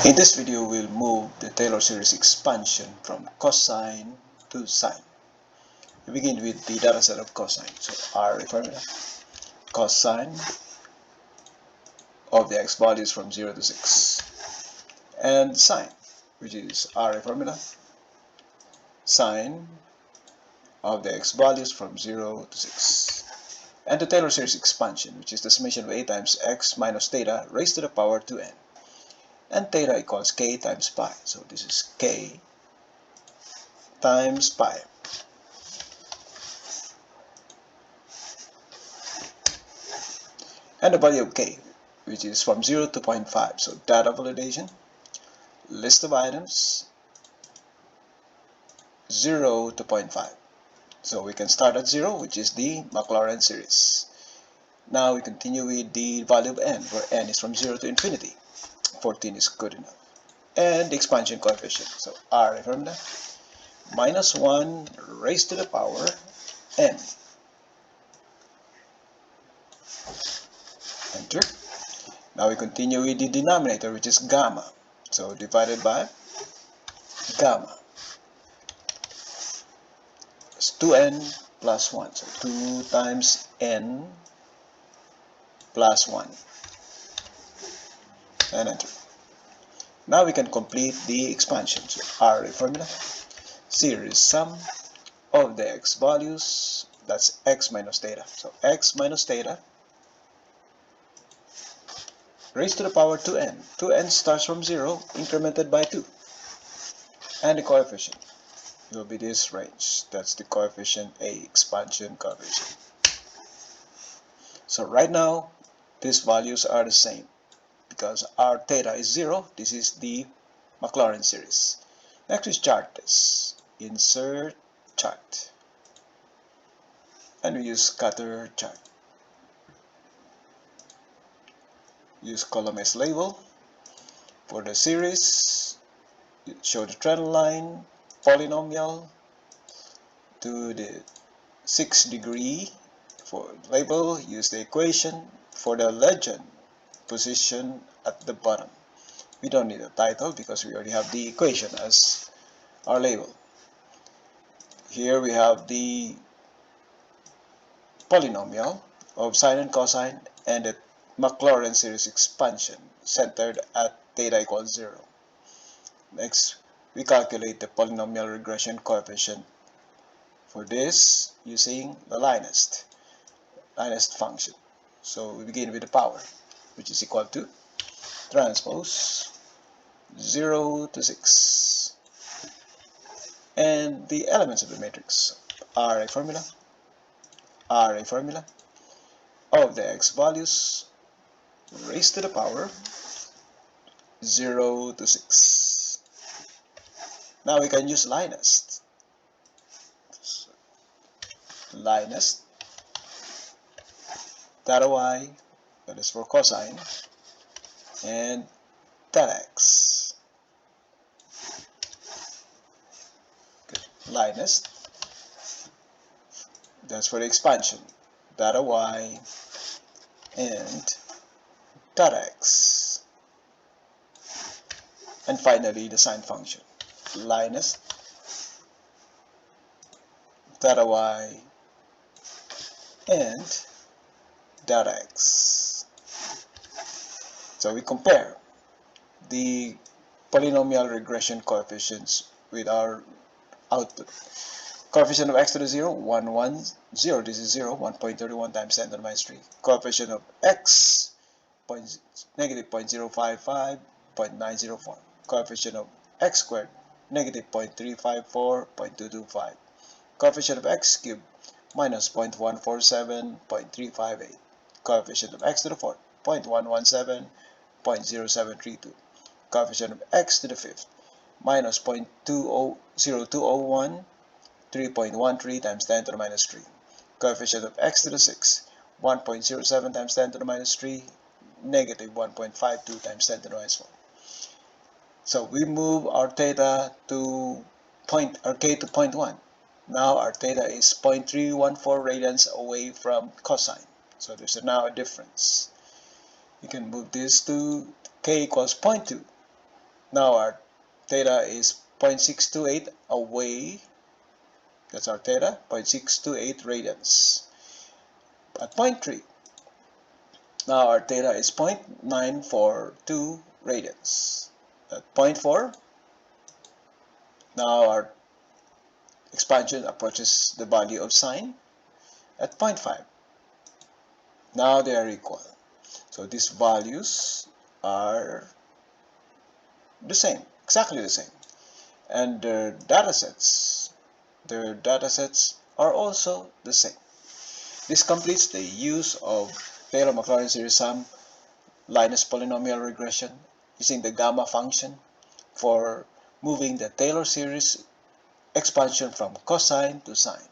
In this video, we'll move the Taylor series expansion from cosine to sine. We begin with the data set of cosine. So array formula, cosine of the x values from 0 to 6. And sine, which is array formula, sine of the x values from 0 to 6. And the Taylor series expansion, which is the summation of a times x minus theta raised to the power 2n. And theta equals k times pi. So this is k times pi. And the value of k, which is from 0 to 0.5. So data validation, list of items, 0 to 0.5. So we can start at 0, which is the Maclaurin series. Now we continue with the value of n, where n is from 0 to infinity. 14 is good enough. And the expansion coefficient. So array formula, minus 1 raised to the power n. Enter. Now we continue with the denominator, which is gamma. So divided by gamma. It's 2n plus 1. So 2 times n plus 1. And enter. Now we can complete the expansion. So array formula, series sum of the x values, that's x minus theta. So x minus theta raised to the power 2n. 2n starts from 0, incremented by 2. And the coefficient will be this range. That's the coefficient A, expansion coefficient. So right now, these values are the same. Because our theta is 0, this is the Maclaurin series. Next is chart test. Insert chart. And we use scatter chart. Use column as label. For the series, show the trend line, polynomial, to the 6 degree. For label, use the equation. For the legend, position at the bottom. We don't need a title because we already have the equation as our label. Here we have the polynomial of sine and cosine and the Maclaurin series expansion centered at theta equals 0. Next, we calculate the polynomial regression coefficient for this using the Linest function. So we begin with the power, which is equal to transpose 0 to 6. And the elements of the matrix, array formula of the x values raised to the power 0 to 6. Now we can use Linest. Linest theta y, that is for cosine, and theta x. Linest, that's for the expansion, theta y and theta x. And finally the sine function, Linest, theta y and theta x. So we compare the polynomial regression coefficients with our output. Coefficient of x to the 0, 1, 1, 0. This is 0, 1.31 times 10 to the minus 3. Coefficient of x, negative 0.055, 0.904. Coefficient of x squared, negative 0.354, 0.225. Coefficient of x cubed, minus 0.147, 0.358. Coefficient of x to the 4th, 0.117, 0.0732. Coefficient of x to the 5th, minus 0.0201, 3.13 times 10 to the minus 3. Coefficient of x to the 6th, 1.07 times 10 to the minus 3, negative 1.52 times 10 to the minus 4. So we move our theta to k to 0.1. Now our theta is 0.314 radians away from cosine. So there's now a difference. You can move this to k equals 0.2. Now our theta is 0.628 away. That's our theta, 0.628 radians. At point 3, now our theta is 0.942 radians. At point 4, now our expansion approaches the value of sine. At point 5, now they are equal. So these values are the same, exactly the same. And their data sets are also the same. This completes the use of Taylor-Maclaurin series sum Linest polynomial regression using the gamma function for moving the Taylor series expansion from cosine to sine.